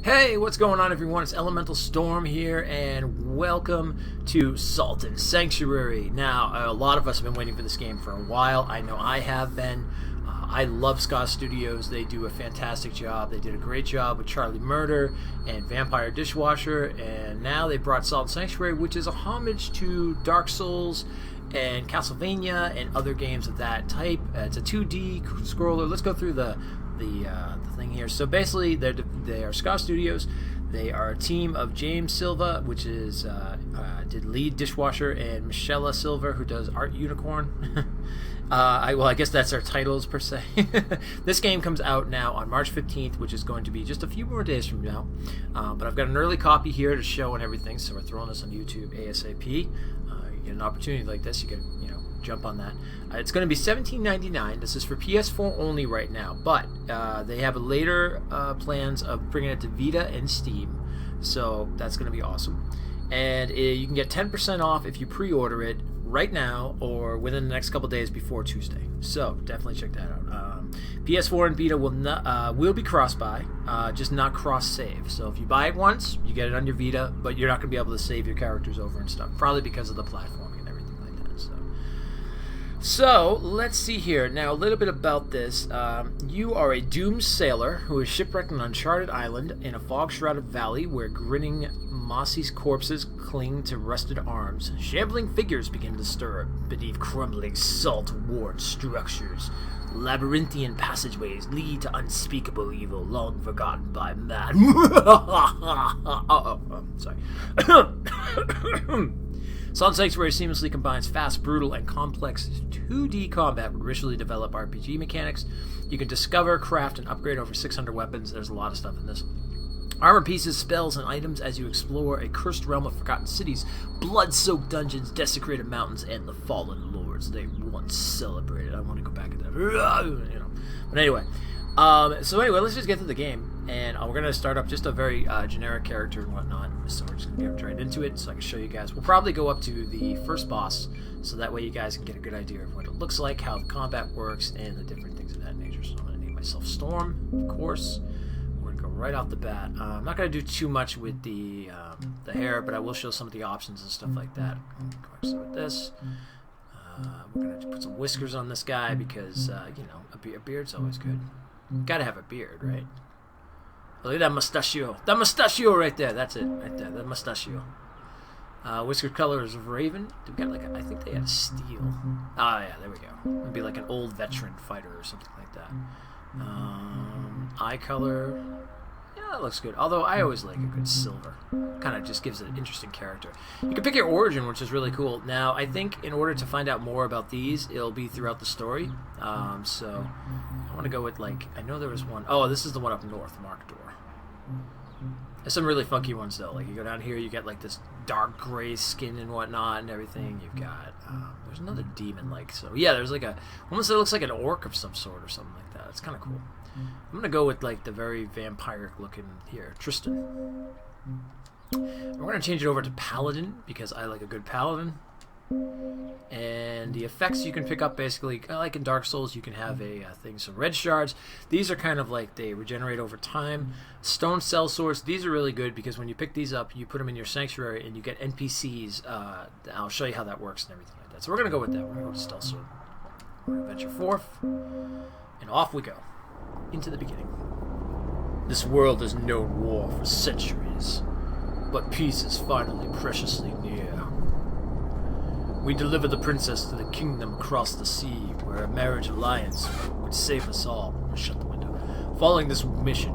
Hey, what's going on everyone? It's Elemental Storm here, and welcome to Salt and Sanctuary. Now, a lot of us have been waiting for this game for a while. I know I have been. I love Ska Studios. They do a fantastic job. They did a great job with Charlie Murder and Vampire Dishwasher, and now they brought Salt and Sanctuary, which is a homage to Dark Souls and Castlevania and other games of that type. It's a 2D scroller. Let's go through the thing here. So basically, they are Ska Studios. They are a team of James Silva, which is did lead Dishwasher, and Michelle Silva, who does Art Unicorn. I guess that's their titles per se. This game comes out now on March 15th, which is going to be just a few more days from now. But I've got an early copy here to show and everything, so we're throwing this on YouTube ASAP. You get an opportunity like this, you can jump on that. It's going to be $17.99. This is for PS4 only right now, but they have later plans of bringing it to Vita and Steam, so that's going to be awesome. And you can get 10% off if you pre-order it right now or within the next couple days before Tuesday. So definitely check that out. PS4 and Vita will be cross-buy, just not cross-save. So if you buy it once, you get it on your Vita, but you're not going to be able to save your characters over and stuff, probably because of the platforming and everything like that. So let's see here. Now, a little bit about this. You are a doomed sailor who is shipwrecked on an uncharted island in a fog-shrouded valley where grinning, mossy corpses cling to rusted arms. Shambling figures begin to stir beneath crumbling, salt-worn structures. Labyrinthian passageways lead to unspeakable evil long forgotten by man. Sorry. Salt and Sanctuary seamlessly combines fast, brutal, and complex 2D combat with richly developed RPG mechanics. You can discover, craft, and upgrade over 600 weapons. There's a lot of stuff in this. Armor pieces, spells, and items as you explore a cursed realm of forgotten cities, blood-soaked dungeons, desecrated mountains, and the fallen lords they once celebrated. I want to go back to that. But anyway. So anyway, let's just get to the game, and we're going to start up just a very generic character and whatnot, so we're just going to get right into it so I can show you guys. We'll probably go up to the first boss, so that way you guys can get a good idea of what it looks like, how the combat works, and the different things of that nature. So I'm going to name myself Storm, of course. We're going to go right off the bat. I'm not going to do too much with the hair, but I will show some of the options and stuff like that. So with this, we're going to put some whiskers on this guy because, a beard's always good. Gotta have a beard, right? Look at that mustachio. That mustachio right there. That's it, right there. That mustachio. Whisker color is Raven. They've got I think they had a steel. Ah, yeah, there we go. It'd be like an old veteran fighter or something like that. Eye color. Yeah, that looks good. Although I always like a good silver. Kind of just gives it an interesting character. You can pick your origin, which is really cool. Now, I think in order to find out more about these, it'll be throughout the story. So I want to go with I know there was one. Oh, this is the one up north, Mark Door. There's some really funky ones though. Like you go down here, you get this dark gray skin and whatnot and everything. You've got there's another demon so yeah, there's almost it looks like an orc of some sort or something like that. It's kind of cool. I'm gonna go with the very vampiric looking here, Tristan. We're gonna change it over to Paladin because I like a good Paladin. And the effects you can pick up basically, like in Dark Souls, you can have a thing. So red shards, these are kind of they regenerate over time. Stone cell swords, these are really good because when you pick these up, you put them in your sanctuary and you get NPCs. I'll show you how that works and everything like that. So we're gonna go with that. We're gonna go to stealth sword. We're gonna venture forth, and off we go into the beginning. This world has known war for centuries, but peace is finally preciously near. We deliver the princess to the kingdom across the sea, where a marriage alliance would save us all. Shut the window. Failing this mission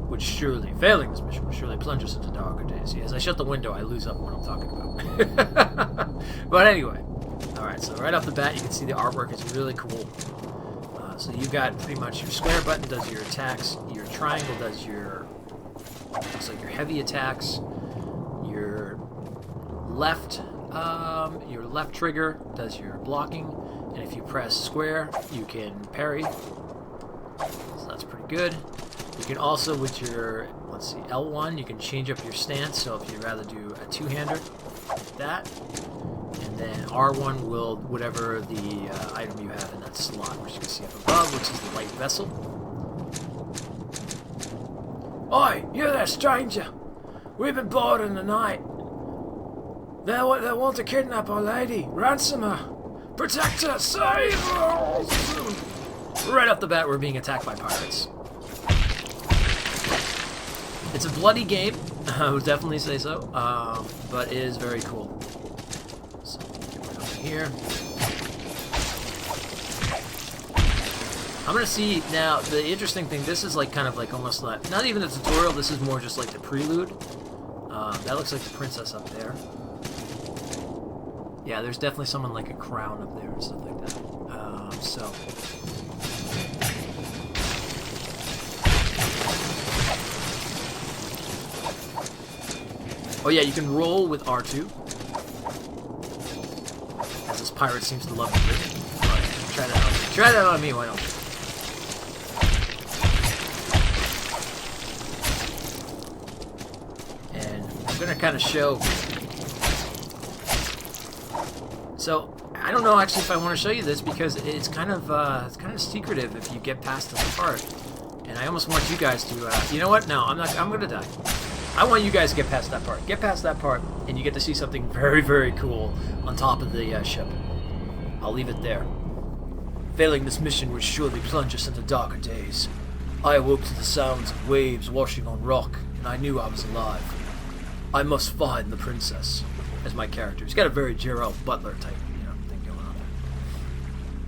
would surely plunge us into darker days. As I shut the window, I lose up what I'm talking about. But anyway, all right. So right off the bat, you can see the artwork is really cool. So you got pretty much your square button does your attacks, your triangle does your heavy attacks, your left trigger does your blocking, and if you press square, you can parry. So that's pretty good. You can also, with your, L1, you can change up your stance, so if you'd rather do a two-hander, like that, and then R1 will, whatever the item you have in that slot, which you can see up above, which is the light vessel. Oi, you there, stranger! We've been bored in the night. They want to kidnap our lady, ransom her, protect her, save us! Right off the bat, we're being attacked by pirates. It's a bloody game, I would definitely say so, but it is very cool. So, get right over here. I'm gonna see now. The interesting thing, this is like kind of like almost like not even a tutorial. This is more just like the prelude. That looks like the princess up there. Yeah, there's definitely someone like a crown up there and stuff like that. So. Oh yeah, you can roll with R2. As this pirate seems to love to do. Right, try that out. Try that on me, why don't you? And I'm gonna kind of show. So I don't know actually if I want to show you this because it's kind of secretive if you get past this part. And I almost want you guys to. You know what? No, I'm not. I'm gonna die. I want you guys to get past that part. Get past that part, and you get to see something very, very cool on top of the ship. I'll leave it there. Failing this mission would surely plunge us into darker days. I awoke to the sounds of waves washing on rock, and I knew I was alive. I must find the princess, as my character. He's got a very Gerald Butler type, thing going on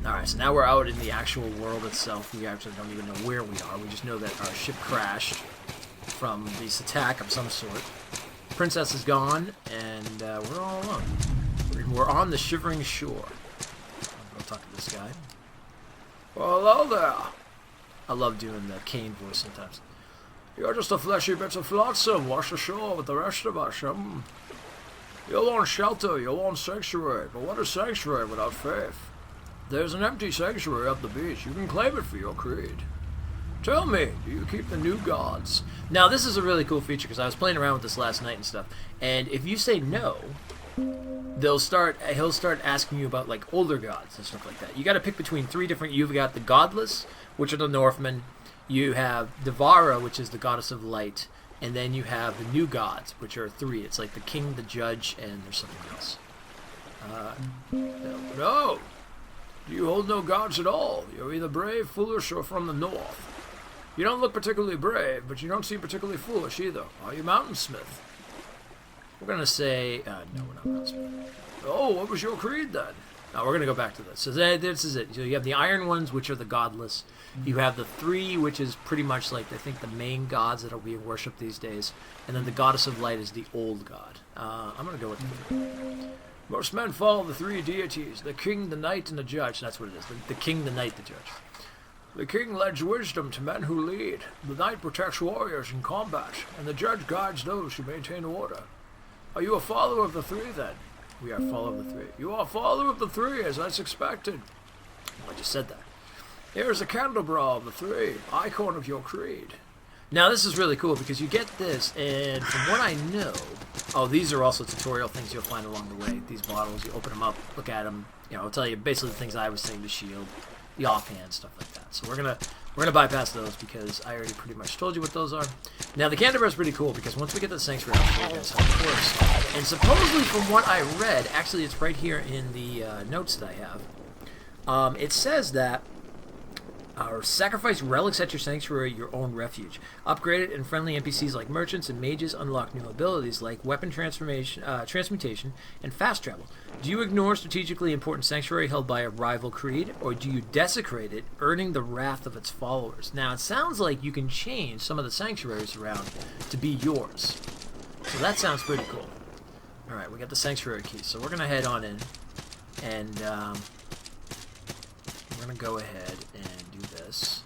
there. Alright, so now we're out in the actual world itself. We actually don't even know where we are. We just know that our ship crashed from this attack of some sort. Princess is gone, and we're all alone. We're on the shivering shore. I'll go talk to this guy. Well, hello there. I love doing the Kane voice sometimes. You're just a fleshy bit of flotsam, wash ashore with the rest of us. You want shelter, you want sanctuary, but what is sanctuary without faith? There's an empty sanctuary up the beach. You can claim it for your creed. Tell me, do you keep the new gods? Now, this is a really cool feature because I was playing around with this last night and stuff. And if you say no, he'll start asking you about like older gods and stuff like that. You got to pick between three different. You've got the godless, which are the Northmen. You have Devara, which is the goddess of light, and then you have the new gods, which are three. It's like the king, the judge, and there's something else. No, you hold no gods at all. You're either brave, foolish, or from the north. You don't look particularly brave, but you don't seem particularly foolish either. Are you Mountainsmith? We're going to say... no, we're not Mountainsmith. Oh, what was your creed then? No, we're going to go back to this. So this is it. So you have the iron ones, which are the godless. You have the three, which is pretty much like, I think, the main gods that are being worshipped these days. And then the goddess of light is the old god. I'm going to go with the three. Most men follow the three deities, the king, the knight, and the judge. That's what it is. The king, the knight, the judge. The king lends wisdom to men who lead. The knight protects warriors in combat, and the judge guides those who maintain order. Are you a follower of the three, then? We are follower of the three. You are a follower of the three, as I expected. I just said that. Here is the candelabra of the three, icon of your creed. Now, this is really cool, because you get this, and from what I know... Oh, these are also tutorial things you'll find along the way. These bottles, you open them up, look at them. It'll tell you basically the things I was saying, the shield, the offhand, stuff like that. So we're gonna bypass those because I already pretty much told you what those are. Now the candelabra is pretty cool because once we get the sanctuary, I'll show you guys how it works. And supposedly, from what I read, actually it's right here in the notes that I have. It says that sacrifice relics at your sanctuary, your own refuge. Upgrade it, and friendly NPCs like merchants and mages unlock new abilities like weapon transformation, transmutation, and fast travel. Do you ignore strategically important sanctuary held by a rival creed, or do you desecrate it, earning the wrath of its followers? Now, it sounds like you can change some of the sanctuaries around to be yours. So that sounds pretty cool. Alright, we got the sanctuary key, so we're going to head on in, and we're going to go ahead and do this.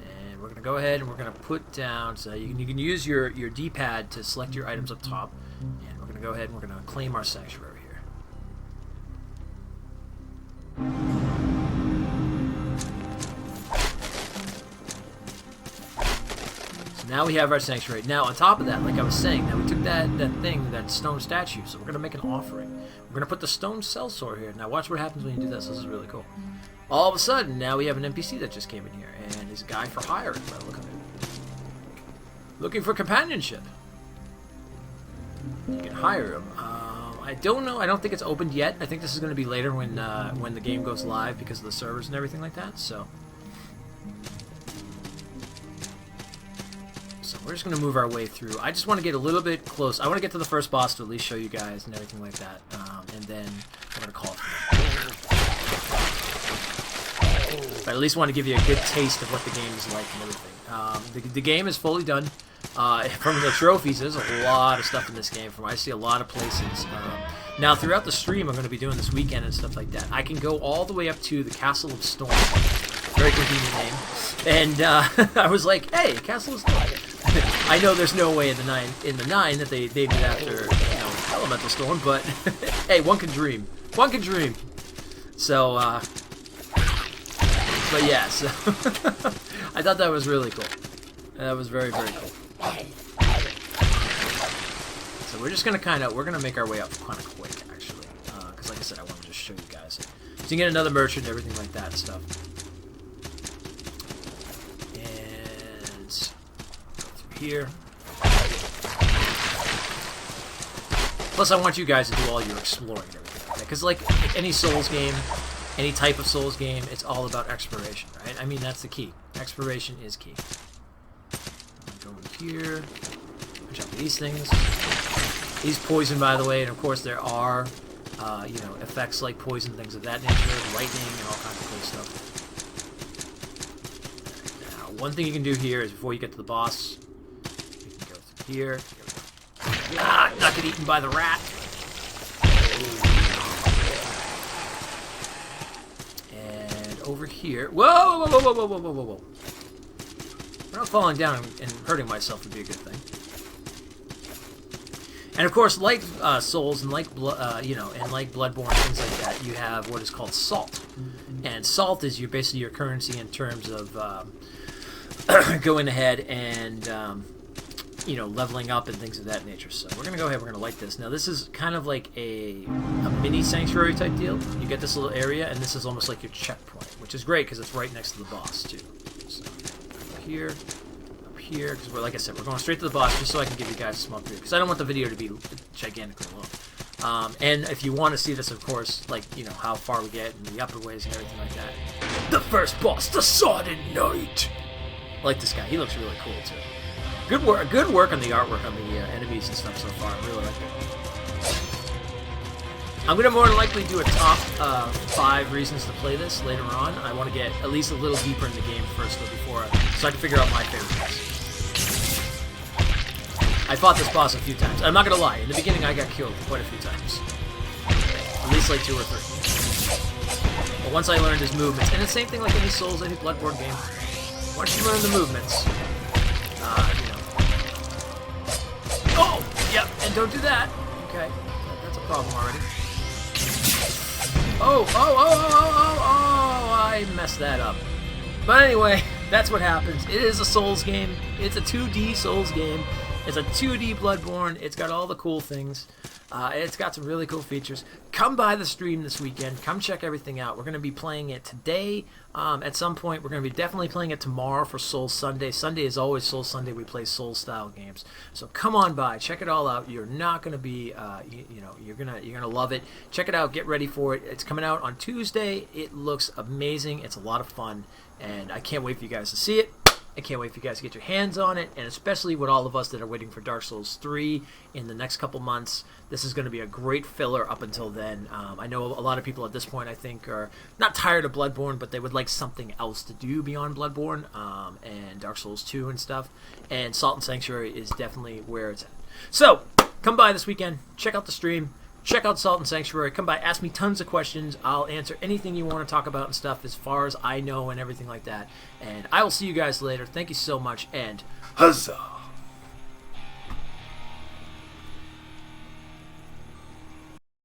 And we're going to go ahead and we're going to put down, so you can use your D-pad to select your items up top, and we're going to go ahead and we're going to claim our sanctuary here. Now we have our sanctuary. Now, on top of that, like I was saying, now we took that stone statue, so we're going to make an offering. We're going to put the stone sellsword here. Now, watch what happens when you do this. This is really cool. all of a sudden, now we have an NPC that just came in here, and he's a guy for hire, by the look of it. Looking for companionship. You can hire him. I don't know. I don't think it's opened yet. I think this is going to be later when the game goes live because of the servers and everything like that. So we're just going to move our way through. I just want to get a little bit close. I want to get to the first boss to at least show you guys and everything like that. And then we're going to call it from there. But I at least want to give you a good taste of what the game is like and everything. The game is fully done. From the trophies, there's a lot of stuff in this game. I see a lot of places. Now, throughout the stream, I'm going to be doing this weekend and stuff like that. I can go all the way up to the Castle of Storm. Very convenient name. And I was like, hey, Castle of Storm. I know there's no way in the 9 that they named it after Elemental Storm, but hey, one can dream. One can dream. So, but yeah, so I thought that was really cool. That was very, very cool. So we're just gonna we're gonna make our way up kind of quick, actually, because like I said, I want to just show you guys. So you can get another merchant and everything like that and stuff. And go through here. Plus, I want you guys to do all your exploring and everything like that, because like any Souls game, any type of Souls game, it's all about exploration, right? I mean, that's the key. Exploration is key. Go in here. Watch out for these things. He's poison, by the way, and of course there are, effects like poison, things of that nature, lightning, and all kinds of cool stuff. Now, one thing you can do here is before you get to the boss, you can go through here. Not get eaten by the rat. And over here. Whoa, whoa, whoa, whoa, whoa, whoa, whoa, whoa. Not falling down and hurting myself would be a good thing. And of course, like Souls and like and like Bloodborne, things like that, you have what is called salt. And salt is basically your currency in terms of going ahead and leveling up and things of that nature. So we're gonna go ahead. We're gonna light this. Now this is kind of like a mini sanctuary type deal. You get this little area, and this is almost like your checkpoint, which is great because it's right next to the boss too. So here, up here, because like I said, we're going straight to the boss just so I can give you guys a small preview, because I don't want the video to be gigantically long. And if you want to see this, of course, like, how far we get and the upper ways and everything like that. The first boss, the Sodden Knight! I like this guy. He looks really cool, too. Good work on the artwork on the enemies and stuff so far. I really like it. I'm going to more than likely do a top 5 reasons to play this later on. I want to get at least a little deeper in the game first, though, so I can figure out my favorite boss. I fought this boss a few times. I'm not going to lie. In the beginning, I got killed quite a few times. At least like 2 or 3. But once I learned his movements, and the same thing like any Souls, any Bloodborne game, once you learn the movements, Oh! Yep, and don't do that. Okay, that's a problem already. Oh, I messed that up. But anyway, that's what happens. It is a Souls game. It's a 2D Souls game. It's a 2D Bloodborne. It's got all the cool things. It's got some really cool features. Come by the stream this weekend. Come check everything out. We're going to be playing it today. At some point, we're going to be definitely playing it tomorrow for Souls Sunday. Sunday is always Souls Sunday. We play Souls-style games. So come on by. Check it all out. You're not going to be, you're gonna love it. Check it out. Get ready for it. It's coming out on Tuesday. It looks amazing. It's a lot of fun, and I can't wait for you guys to see it. I can't wait for you guys to get your hands on it, and especially with all of us that are waiting for Dark Souls 3 in the next couple months. This is going to be a great filler up until then. I know a lot of people at this point, I think, are not tired of Bloodborne, but they would like something else to do beyond Bloodborne and Dark Souls 2 and stuff. And Salt and Sanctuary is definitely where it's at. So, come by this weekend. Check out the stream. Check out Salt and Sanctuary. Come by, ask me tons of questions. I'll answer anything you want to talk about and stuff as far as I know and everything like that. And I will see you guys later. Thank you so much, and huzzah!